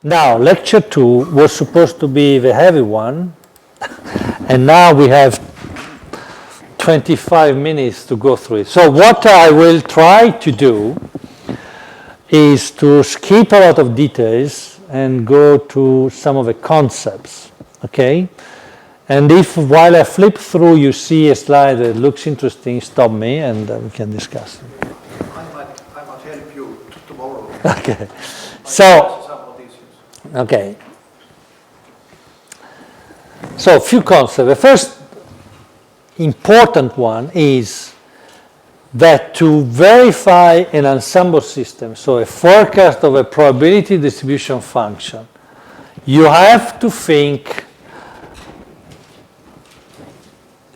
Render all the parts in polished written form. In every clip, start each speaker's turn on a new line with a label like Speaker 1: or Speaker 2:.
Speaker 1: Now, lecture 2 was supposed to be the heavy one, and now we have 25 minutes to go through it. So what I will try to do is to skip a lot of details and go to some of the concepts, okay? And if while I flip through you see a slide that looks interesting, stop me and we can discuss it.
Speaker 2: I might help you tomorrow.
Speaker 1: Okay. So, okay. So a few concepts. The first important one is that to verify an ensemble system, so a forecast of a probability distribution function, you have to think,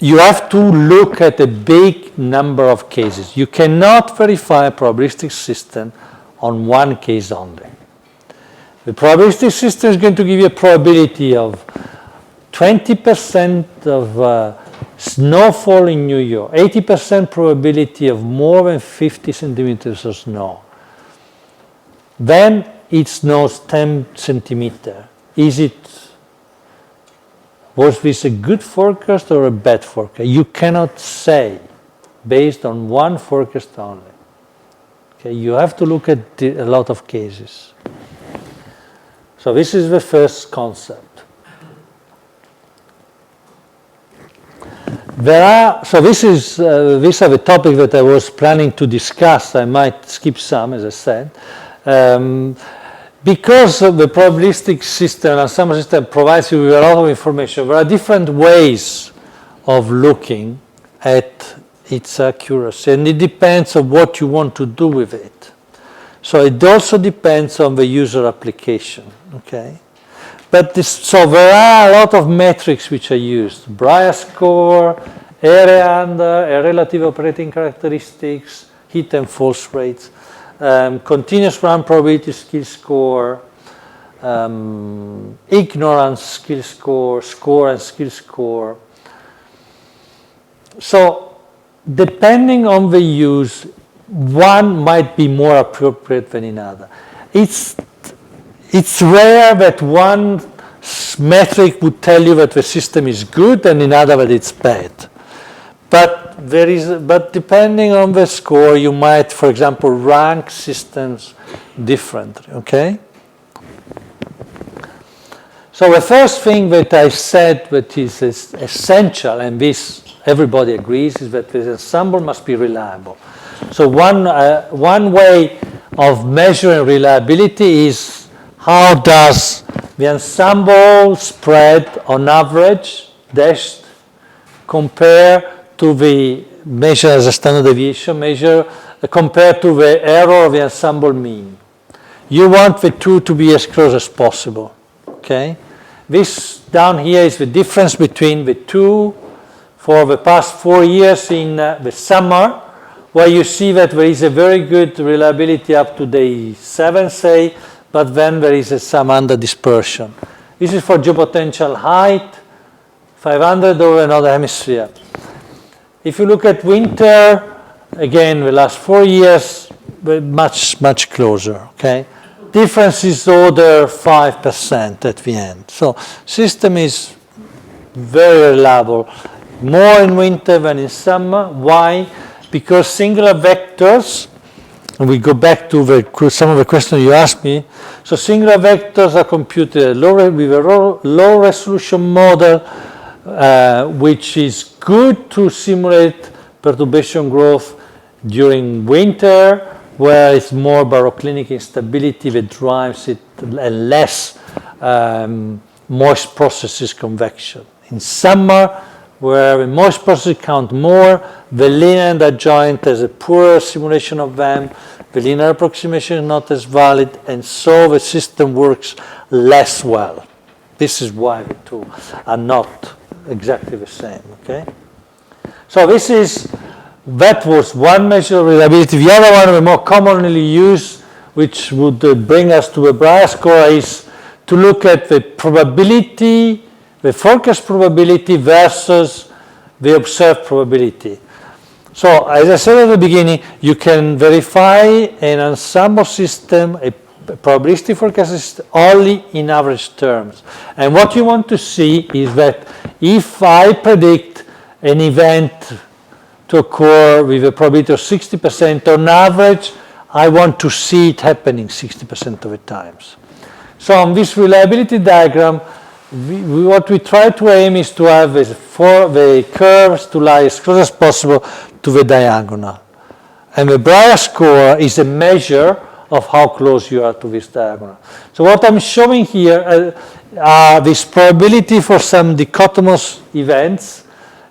Speaker 1: you have to look at a big number of cases. You cannot verify a probabilistic system on one case only. The probabilistic system is going to give you a probability of 20% of snowfall in New York, 80% probability of more than 50 centimeters of snow. Then it snows 10 centimeters. Was this a good forecast or a bad forecast? You cannot say based on one forecast only. Okay, you have to look at a lot of cases. So this is the first concept. These are the topics that I was planning to discuss. I might skip some, as I said. Because the probabilistic system, ensemble system, provides you with a lot of information, there are different ways of looking at its accuracy, and it depends on what you want to do with it. So it also depends on the user application, okay? But so there are a lot of metrics which are used. Brier score, area under, relative operating characteristics, hit and false rates, continuous run probability skill score, ignorance skill score, score and skill score. So depending on the use, one might be more appropriate than another. It's rare that one metric would tell you that the system is good and another that it's bad. But depending on the score, you might, for example, rank systems differently, okay? So the first thing that I said that is essential, and this everybody agrees, is that the ensemble must be reliable. So one way of measuring reliability is how does the ensemble spread on average, dashed, compare to the measure as a standard deviation measure, compared to the error of the ensemble mean. You want the two to be as close as possible, okay? This down here is the difference between the two for the past 4 years in the summer, where you see that there is a very good reliability up to day 7, say, but then there is some under dispersion. This is for geopotential height, 500 over another hemisphere. If you look at winter, again, the last 4 years, much closer, okay? Difference is order 5% at the end. So system is very reliable, more in winter than in summer. Why? Because singular vectors, and we go back to some of the questions you asked me. So singular vectors are computed with a low resolution model, which is good to simulate perturbation growth during winter, where it's more baroclinic instability that drives it, and less moist processes convection. In summer, where the moist processes count more, the linear and adjoint has a poorer simulation of them, the linear approximation is not as valid, and so the system works less well. This is why the two are not exactly the same, okay? So that was one measure of reliability. The other one, the more commonly used, which would bring us to a Brier score, is to look at the probability, the forecast probability versus the observed probability. So as I said at the beginning, you can verify an ensemble system, a probabilistic forecast is only in average terms. And what you want to see is that if I predict an event to occur with a probability of 60% on average, I want to see it happening 60% of the times. So on this reliability diagram, what we try to aim is to have the curves to lie as close as possible to the diagonal. And the Brier score is a measure of how close you are to this diagonal. So what I'm showing here are this probability for some dichotomous events.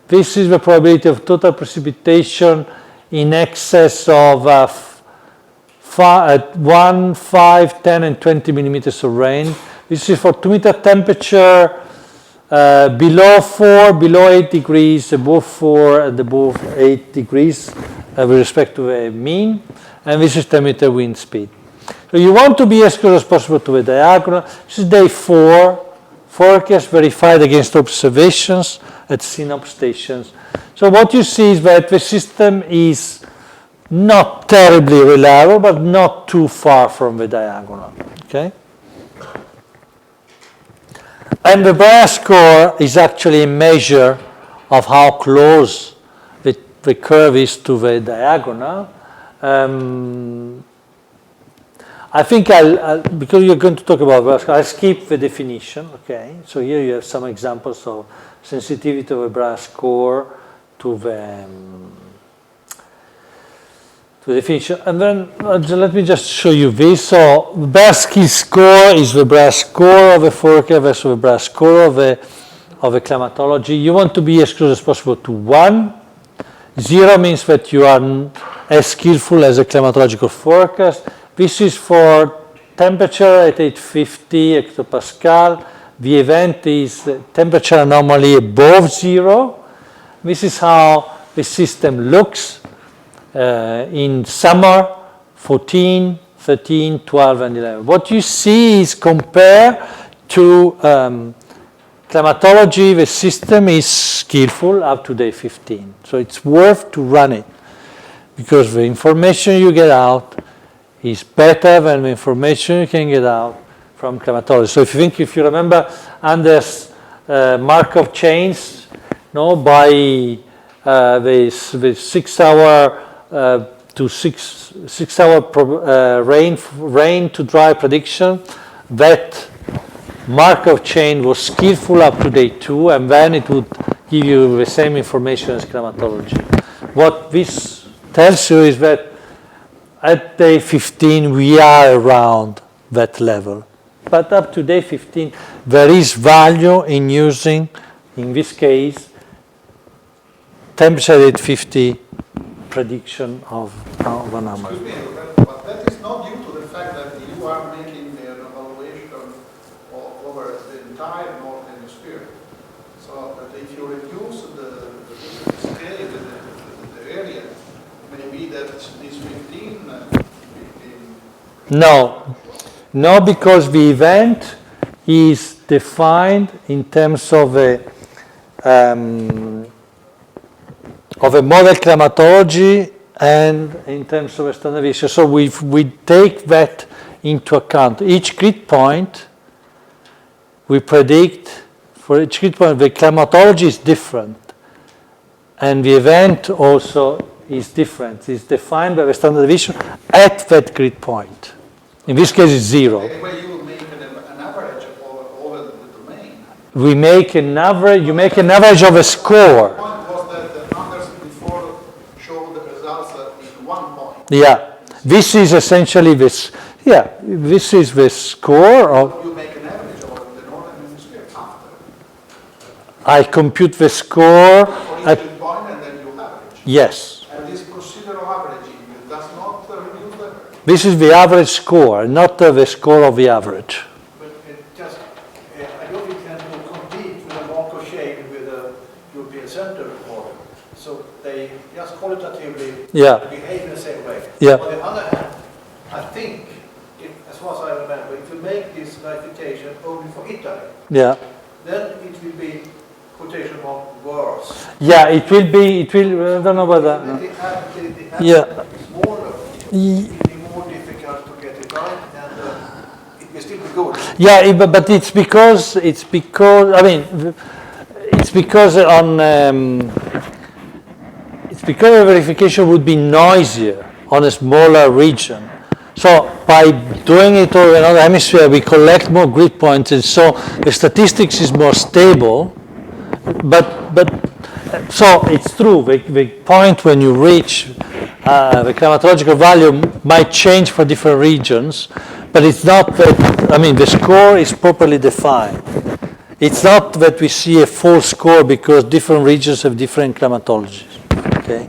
Speaker 1: This is the probability of total precipitation in excess of 1, 5, 10, and 20 millimeters of rain. This is for 2 meter temperature below 4, below 8 degrees, above 4, and above 8 degrees with respect to the mean. And this is 10 meter wind speed. So you want to be as close as possible to the diagonal. This is day 4, forecast verified against observations at synop stations. So what you see is that the system is not terribly reliable, but not too far from the diagonal. Okay? And the Brier score is actually a measure of how close the curve is to the diagonal. I think because you're going to talk about Brier score, I'll skip the definition. Okay, so here you have some examples of sensitivity of a Brier score to the definition. And then let me just show you this. So the Brier score is the Brier score of a forecast versus the Brier score of a climatology. You want to be as close as possible to 1. 0 means that you are as skillful as a climatological forecast. This is for temperature at 850 hectopascal. The event is temperature anomaly above 0. This is how the system looks in summer 14, 13, 12, and 11. What you see is compared to climatology, the system is skillful up to day 15. So it's worth to run it because the information you get out is better than the information you can get out from climatology. So if you remember Anders' Markov chains, by the 6 hour to 6 hour rain to dry prediction, that Markov chain was skillful up to day 2, and then it would give you the same information as climatology. What this tells you is that at day 15 we are around that level. But up to day 15 there is value in using, in this case, temperature at 850 prediction of an anomaly.
Speaker 2: Excuse me, but that is not due to the fact that you are making an evaluation over the entire Northern Hemisphere. So that if you reduce the scale, the area, maybe that this 15.
Speaker 1: No, because the event is defined in terms of a model climatology and in terms of standard deviation. So we take that into account. Each grid point, we predict, for each grid point, the climatology is different. And the event also is different. It's defined by the standard deviation at that grid point. In this case, it's 0.
Speaker 2: Anyway, you will make an average over the domain.
Speaker 1: We make an average, you make an average of a score.
Speaker 2: The point was that the Anders before showed the results in 1 point.
Speaker 1: Yeah, this is essentially this. Yeah, this is the score of.
Speaker 2: You make an average of the Northern Hemisphere after.
Speaker 1: I compute the score
Speaker 2: For
Speaker 1: at.
Speaker 2: each point and then you average.
Speaker 1: Yes.
Speaker 2: And this procedure of averaging does not reduce the.
Speaker 1: This is the average score, not the score of the average.
Speaker 3: But just, I don't think that will compete with a Markov chain with a European Center model. So they just qualitatively behave in the same way.
Speaker 1: Yeah.
Speaker 3: On the other hand, I think, as far as I remember, if you make this verification only for Italy, then it will be quotation mark worse.
Speaker 1: Yeah, it will be, I don't know about that. No.
Speaker 3: The smaller, it will be more difficult to get it right, and good.
Speaker 1: Yeah, but it's because I mean it's because the verification would be noisier on a smaller region. So by doing it over another hemisphere, we collect more grid points, and so the statistics is more stable. But so it's true. The point when you reach the climatological value might change for different regions, but it's not that. I mean, the score is properly defined. It's not that we see a full score because different regions have different climatologies. Okay.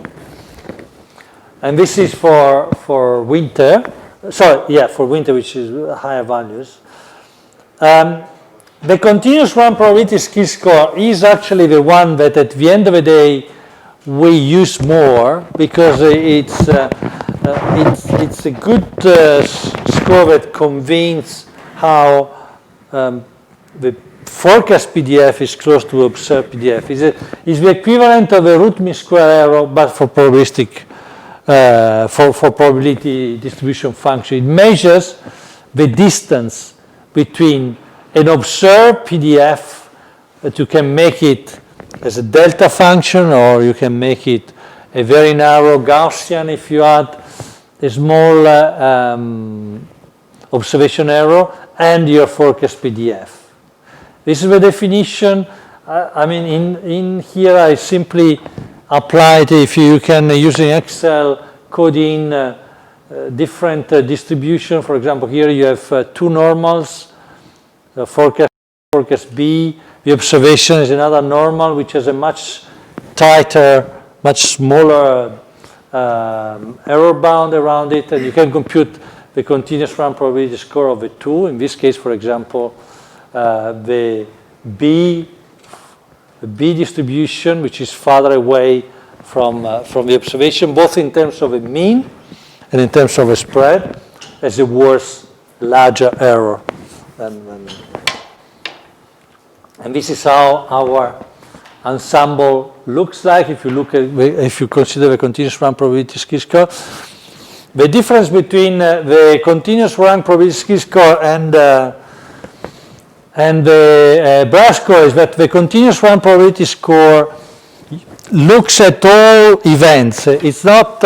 Speaker 1: And this is for winter. Sorry, yeah, for winter, which is higher values. The continuous run probability skill score is actually the one that at the end of the day we use more because it's a good score that conveys how the forecast PDF is close to observed PDF. It's the equivalent of a root mean square error, but for probabilistic. For probability distribution function. It measures the distance between an observed PDF that you can make it as a delta function, or you can make it a very narrow Gaussian if you add a small observation error, and your forecast PDF. This is the definition. I mean, in here I simply applied, if you can, using Excel, code in different distribution. For example, here you have two normals, the forecast B. The observation is another normal, which has a much tighter, much smaller error bound around it, and you can compute the continuous run probability score of the two. In this case, for example, the B distribution, which is farther away from the observation, both in terms of a mean and in terms of a spread, has a worse, larger error. And this is how our ensemble looks like. If you consider the continuous run probability skill score, the difference between the continuous run probability skill score and the Brahe score is that the continuous run probability score looks at all events. It's not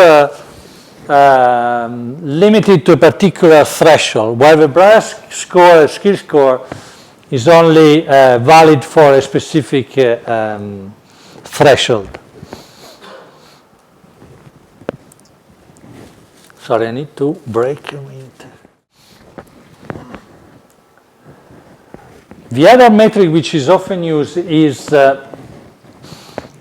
Speaker 1: limited to a particular threshold, while the Brahe score, skill score, is only valid for a specific threshold. Sorry, I need to break a minute. The other metric which is often used is the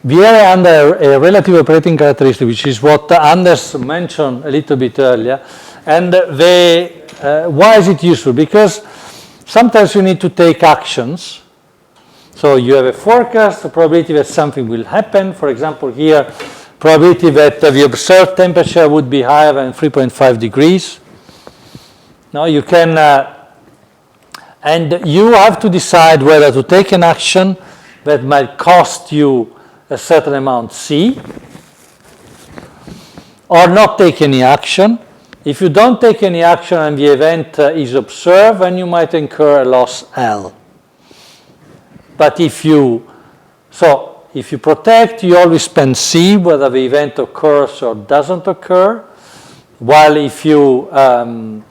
Speaker 1: area under a relative operating characteristic, which is what Anders mentioned a little bit earlier. And why is it useful? Because sometimes you need to take actions. So you have a forecast, a probability that something will happen. For example, here, probability that the observed temperature would be higher than 3.5 degrees. Now you can, and you have to decide whether to take an action that might cost you a certain amount C, or not take any action. If you don't take any action and the event is observed, then you might incur a loss L. But if you protect, you always spend C, whether the event occurs or doesn't occur. While if you don't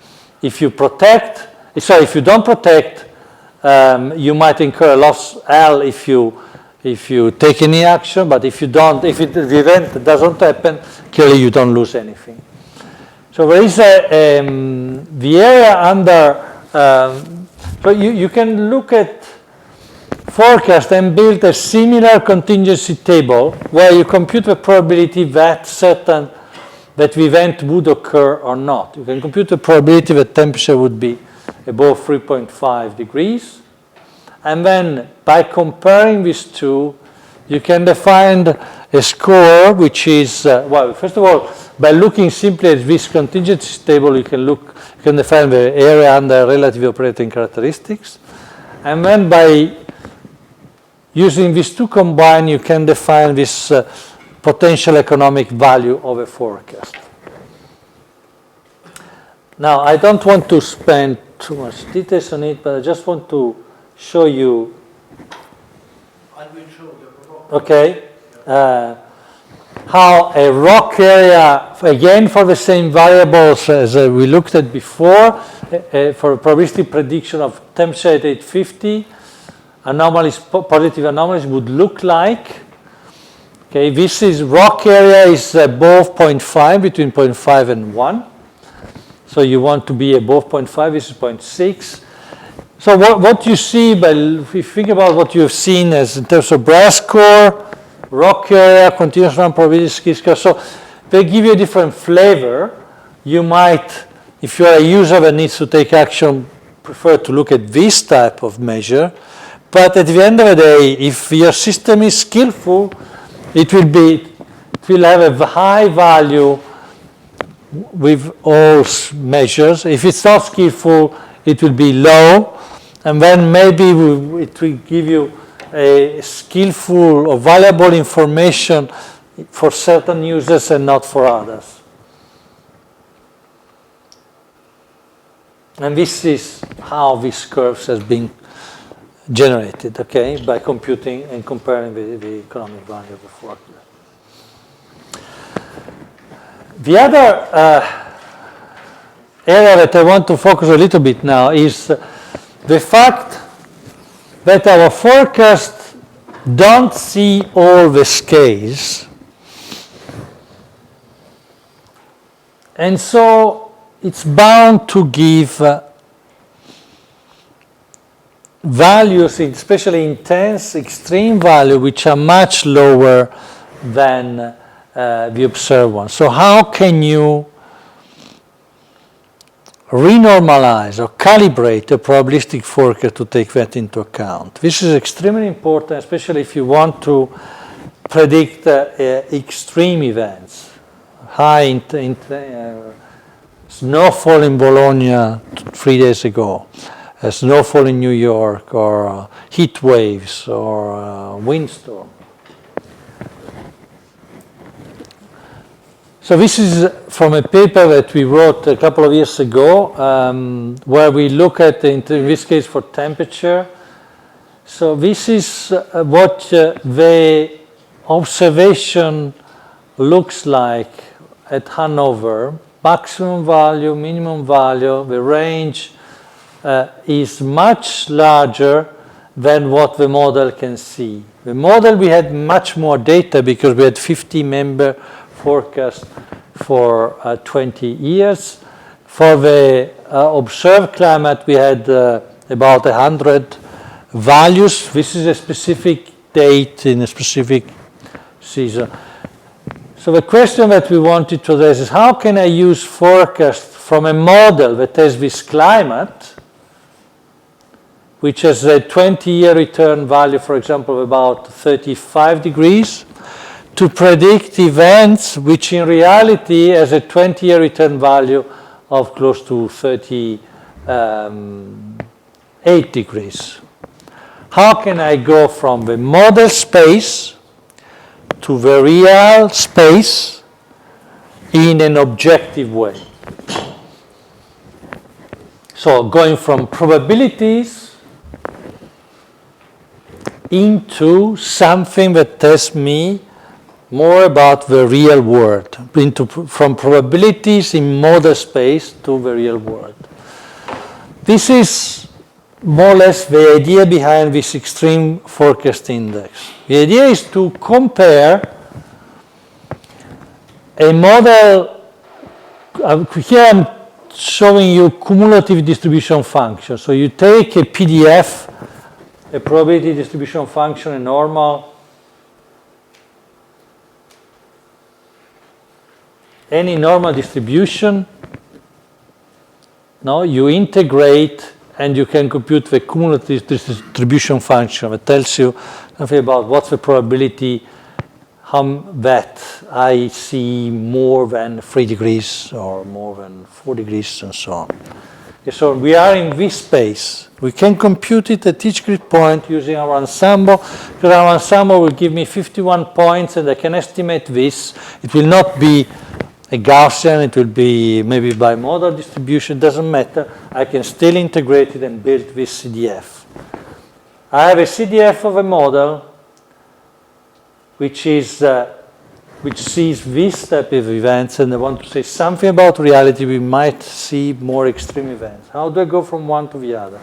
Speaker 1: protect, you might incur a loss L if you take any action. But if you don't, if the event doesn't happen, clearly you don't lose anything. So there is the area under. So you can look at forecast and build a similar contingency table where you compute the probability that the event would occur or not. You can compute the probability that temperature would be above 3.5 degrees, and then by comparing these two, you can define a score which is well. First of all, by looking simply at this contingency table, you can define the area under relative operating characteristics, and then by using these two combined, you can define this potential economic value of a forecast. Now, I don't want to spend too much details on it, but I just want to show you.
Speaker 3: I will show you.
Speaker 1: Okay. How a rock area, again for the same variables as we looked at before, for a probabilistic prediction of temperature at 850, anomalies, positive anomalies would look like. Okay, this is rock area is above 0.5, between 0.5 and 1. So you want to be above 0.5, this is 0.6. So what you see, but if you think about what you've seen as in terms of brass core, rock area, continuous run probability score, so they give you a different flavor. You might, if you're a user that needs to take action, prefer to look at this type of measure. But at the end of the day, if your system is skillful, it will have a high value with all measures. If it's not skillful, it will be low, and then maybe it will give you a skillful or valuable information for certain users and not for others. And this is how these curves has been generated, okay, by computing and comparing the economic value of the formula. The other area that I want to focus a little bit now is the fact that our forecasts don't see all the scales. And so it's bound to give values, especially intense, extreme value, which are much lower than the observed one. So how can you renormalize or calibrate a probabilistic forecast to take that into account? This is extremely important, especially if you want to predict extreme events. High snowfall in Bologna 3 days ago, snowfall in New York, or heat waves, or windstorm. So this is from a paper that we wrote a couple of years ago, where we look at, in this case, for temperature. So this is what the observation looks like at Hanover. Maximum value, minimum value, the range is much larger than what the model can see. The model, we had much more data because we had 50-member forecast for 20 years. For the observed climate, we had about 100 values. This is a specific date in a specific season. So the question that we wanted to address is, how can I use forecast from a model that has this climate, which has a 20-year return value, for example, of about 35 degrees, to predict events which in reality has a 20-year return value of close to 38 degrees. How can I go from the model space to the real space in an objective way? So going from probabilities into something that tells me more about the real world, from probabilities in model space to the real world. This is more or less the idea behind this extreme forecast index. The idea is to compare a model. Here I'm showing you cumulative distribution function. So you take a PDF, a probability distribution function, a normal, any normal distribution. Now you integrate and you can compute the cumulative distribution function that tells you something about what's the probability that I see more than 3 degrees or more than 4 degrees and so on. Okay, so we are in this space. We can compute it at each grid point using our ensemble, because our ensemble will give me 51 points and I can estimate this. It will not be a Gaussian, it will be maybe bimodal distribution, doesn't matter. I can still integrate it and build this CDF. I have a CDF of a model which sees this type of events, and I want to say something about reality. We might see more extreme events. How do I go from one to the other?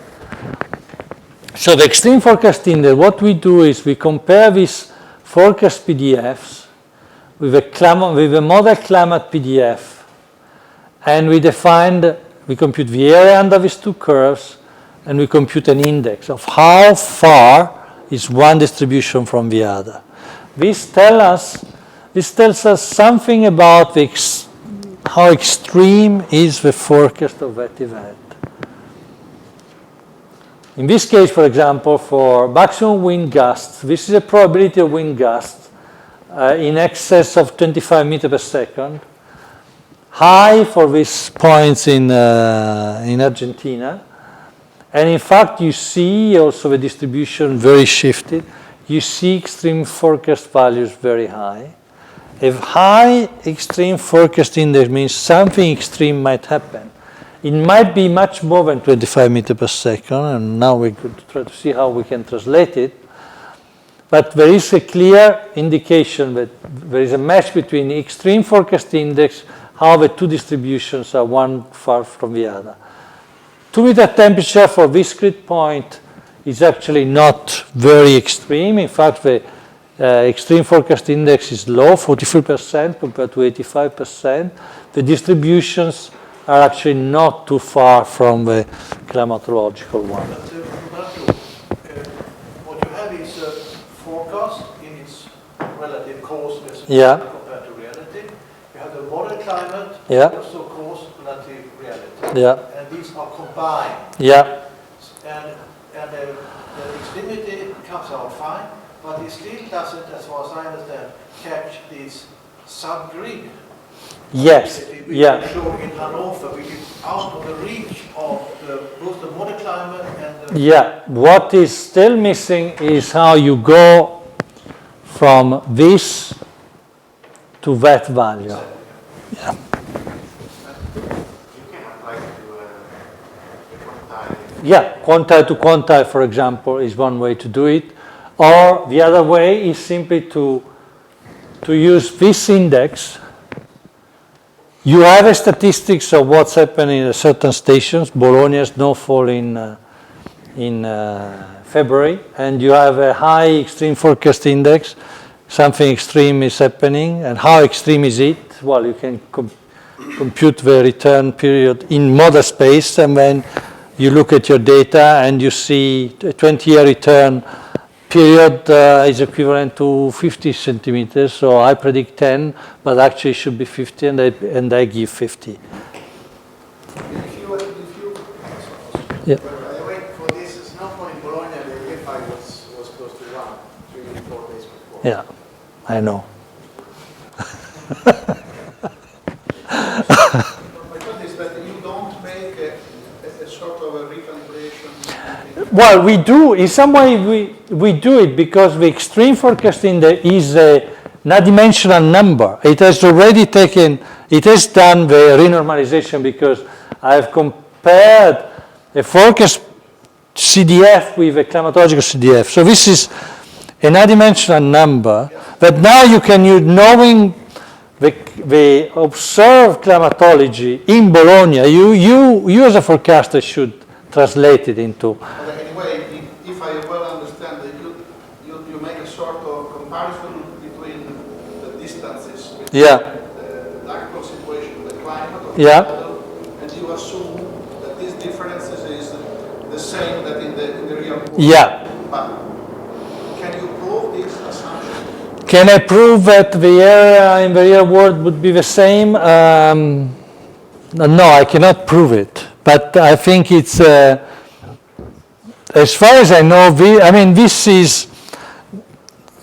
Speaker 1: So the extreme forecast index, what we do is we compare these forecast PDFs with a model climate PDF, and we compute the area under these two curves, and we compute an index of how far is one distribution from the other. This tells us something about how extreme is the forecast of that event. In this case, for example, for maximum wind gusts, this is a probability of wind gusts in excess of 25 meters per second. High for these points in Argentina. And in fact, you see also the distribution very shifted. You see extreme forecast values very high. A high extreme forecast index means something extreme might happen. It might be much more than 25 meters per second, and now we could try to see how we can translate it. But there is a clear indication that there is a match between the extreme forecast index, how the two distributions are one far from the other. 2 meter temperature for this grid point is actually not very extreme. In fact, the extreme forecast index is low, 43% compared to 85%. The distributions are actually not too far from the climatological one.
Speaker 3: But Roberto, what you have is a forecast in its relative coarseness compared to reality. You have the model climate, also coarse relative reality. And these are combined. And the extremity comes out fine, but it still doesn't, as far as I understand, catch this subgrid.
Speaker 1: Yes.
Speaker 3: We show in Hannover, which is out of the reach of both the model climate and the...
Speaker 1: What is still missing is how you go from this to that value.
Speaker 4: You can apply to quantile.
Speaker 1: Quantile to quantile, for example, is one way to do it. Or the other way is simply to use this index. You have a statistics of what's happening at certain stations. Bologna snowfall in February, and you have a high extreme forecast index. Something extreme is happening, and how extreme is it? Well, you can compute the return period in model space, and then you look at your data and you see a 20-year return period is equivalent to 50 centimeters, so I predict 10, but actually it should be 50, and I give 50.
Speaker 4: By the way, for this snowfall in Bologna, the Wi-Fi was close to 1, 3 or 4 days before.
Speaker 1: Yeah, I know.
Speaker 2: My point is that you don't make a sort of a recalibration.
Speaker 1: Well, we do. In some way, we do it because the extreme forecast index is an adimensional number. It has already taken, it has done the renormalization because I have compared a forecast CDF with a climatological CDF. So this is an adimensional number that now you can use, knowing the observed climatology in Bologna, you as a forecaster should translate it into.
Speaker 2: But anyway, if I well understand that you make a sort of comparison between the distances between the actual situation, the climate of the model, and you assume that these differences is the same that in the real world. But can you prove this assumption?
Speaker 1: Can I prove that the area in the real world would be the same? No, I cannot prove it. But I think it's, as far as I know, this is,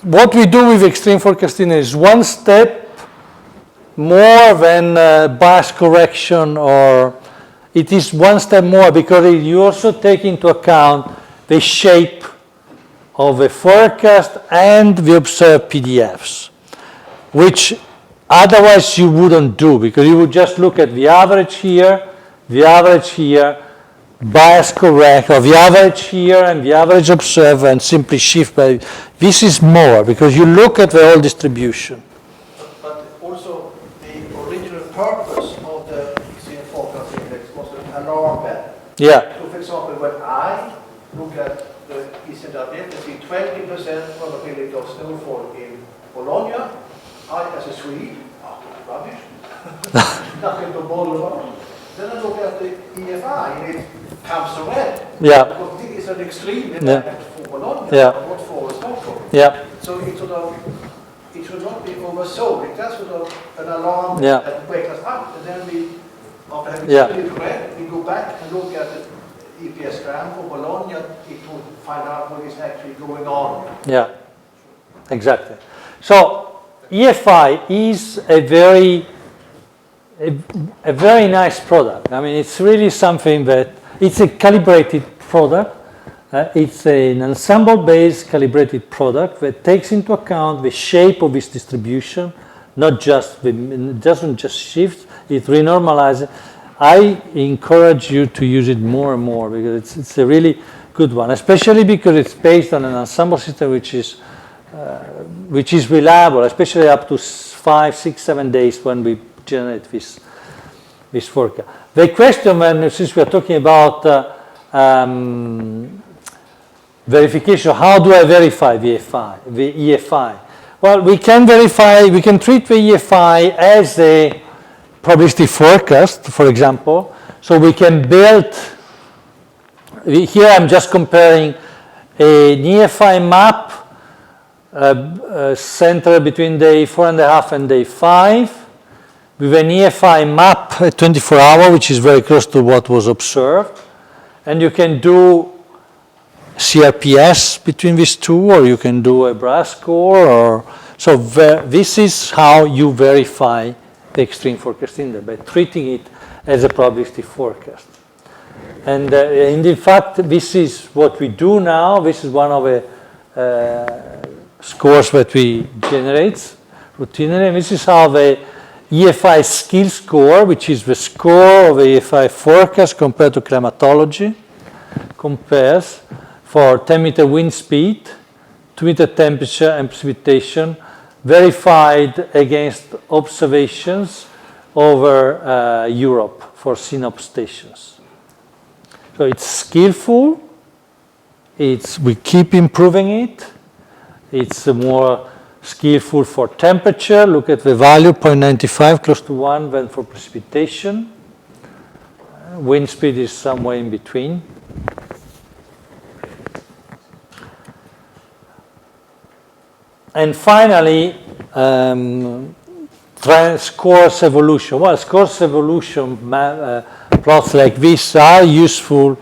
Speaker 1: what we do with extreme forecasting is one step more than bias correction, or it is one step more because you also take into account the shape of the forecast and the observed PDFs, which otherwise you wouldn't do, because you would just look at the average here, bias correct, or the average here and the average observed, and simply shift by. This is more, because you look at the whole distribution.
Speaker 3: But also the original purpose of the extreme forecast index was an alarm bell.
Speaker 1: Yeah.
Speaker 3: So for example, when I look at the ECW, I see 20% probability of snowfall in Bologna. I, as a Swede, rubbish, nothing to bother about. Then I look at the EFI, and it comes to red.
Speaker 1: Yeah.
Speaker 3: Because this is an extreme event for Bologna, not for snowfall.
Speaker 1: Yeah.
Speaker 3: So it should not be oversold. It's just sort of an alarm
Speaker 1: Yeah.
Speaker 3: that wakes us up, and then we, after having
Speaker 1: Yeah.
Speaker 3: studied it red, we go back and look at the EPS gram for Bologna. It will find out what is actually going on.
Speaker 1: Yeah, exactly. So EFI is a very nice product. I mean, it's really something that, it's a calibrated product. It's an ensemble-based calibrated product that takes into account the shape of its distribution, not just, it doesn't just shift, it renormalizes. I encourage you to use it more and more, because it's a really good one, especially because it's based on an ensemble system which is reliable, especially up to 5, 6, 7 days when we generate this forecast. The question, when, since we are talking about verification, how do I verify the EFI? Well, we can treat the EFI as a probabilistic forecast, for example. So we can build, here I'm just comparing an EFI map centered between day 4.5 and day 5, with an EFI map at 24 hours, which is very close to what was observed. And you can do CRPS between these two, or you can do a brass score. So this is how you verify the extreme forecast index, by treating it as a probabilistic forecast. And in fact, this is what we do now. This is one of the scores that we generate routinely. And this is how the EFI skill score, which is the score of the EFI forecast compared to climatology, compares for 10-meter wind speed, 2-meter temperature and precipitation, verified against observations over Europe for SYNOP stations. So it's skillful, we keep improving it, it's more skillful for temperature, look at the value, 0.95, close to 1, than for precipitation. Wind speed is somewhere in between. And finally, scores evolution. Well, scores evolution plots like this are useful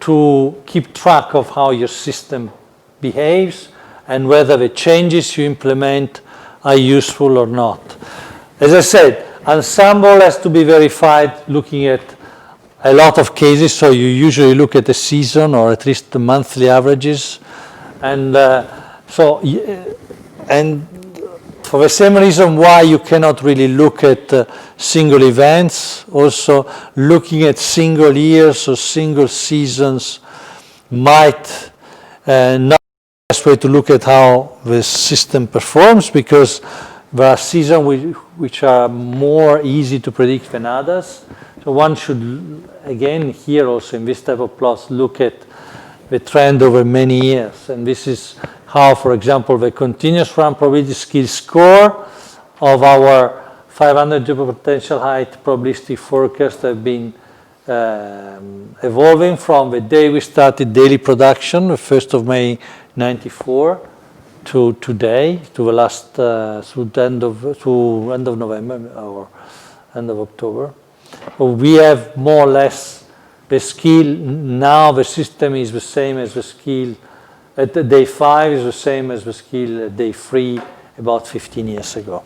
Speaker 1: to keep track of how your system behaves and whether the changes you implement are useful or not. As I said, ensemble has to be verified looking at a lot of cases, so you usually look at the season or at least the monthly averages. And and for the same reason why you cannot really look at single events, also looking at single years or single seasons might not be the best way to look at how the system performs, because there are seasons which are more easy to predict than others. So one should, again, here also in this type of plots, look at the trend over many years. And this is how, for example, the continuous run probability skill score of our 500 geopotential height probabilistic forecast have been evolving from the day we started daily production, the 1st of May 94, to today, to the last, to end of November or end of October. So we have more or less the skill, now the system is the same as the skill at the day 5 is the same as the skill at day 3 about 15 years ago.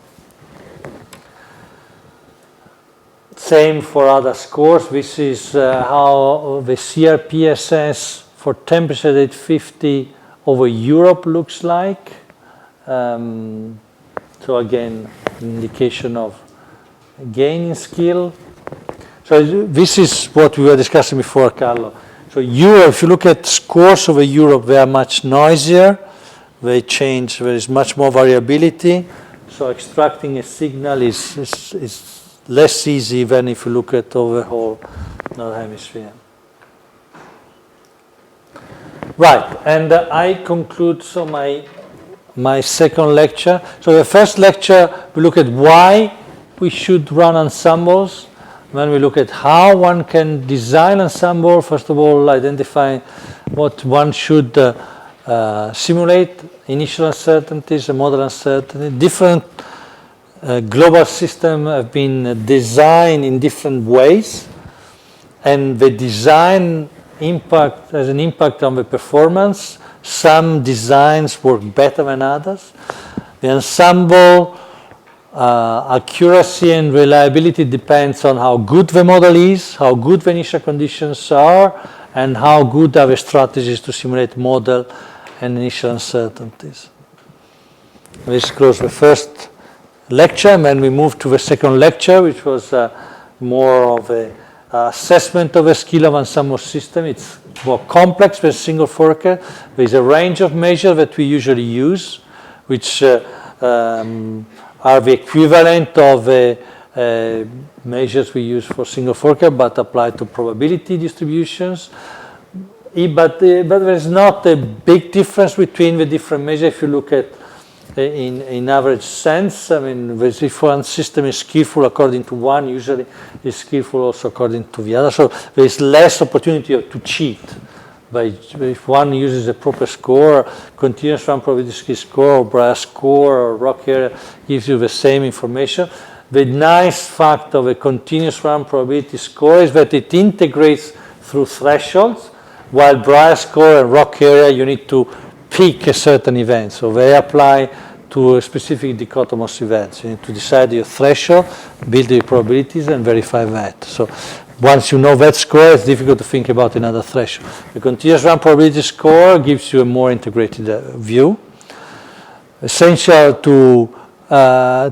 Speaker 1: Same for other scores. This is how the CRPSS for temperature at 50 over Europe looks like. So again, indication of gaining skill. So this is what we were discussing before, Carlo. So Europe, if you look at scores over Europe, they are much noisier. They change. There is much more variability. So extracting a signal is less easy than if you look at over the whole Northern Hemisphere. Right, and I conclude my second lecture. So the first lecture, we look at why we should run ensembles. Then we look at how one can design ensemble. First of all, identifying what one should simulate, initial uncertainties, and model uncertainty. Different global systems have been designed in different ways, and the design impact has an impact on the performance. Some designs work better than others. The ensemble accuracy and reliability depends on how good the model is, how good the initial conditions are, and how good are the strategies to simulate model and initial uncertainties. This closes the first lecture, and then we move to the second lecture, which was more of a assessment of the skill of ensemble system. It's more complex than single forecaster. There is a range of measures that we usually use, which are the equivalent of measures we use for single forecaster, but applied to probability distributions. But there is not a big difference between the different measures if you look at in average sense. I mean, if one system is skillful according to one, usually is skillful also according to the other. So there is less opportunity to cheat. If one uses a proper score, continuous run probability score, or Brier score, or rock area gives you the same information. The nice fact of a continuous run probability score is that it integrates through thresholds, while Brier score and rock area you need to pick a certain event. So they apply to a specific dichotomous event. You need to decide your threshold, build the probabilities, and verify that. So once you know that score, it's difficult to think about another threshold. The continuous run probability score gives you a more integrated view. Essential to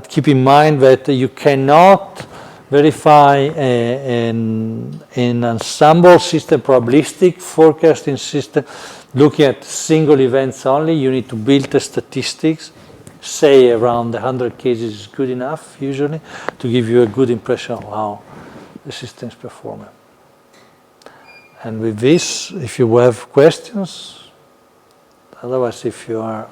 Speaker 1: keep in mind that you cannot verify an ensemble system, probabilistic forecasting system, looking at single events only. You need to build the statistics. Say around 100 cases is good enough, usually, to give you a good impression of how the system is performing. And with this, if you have questions, otherwise if you are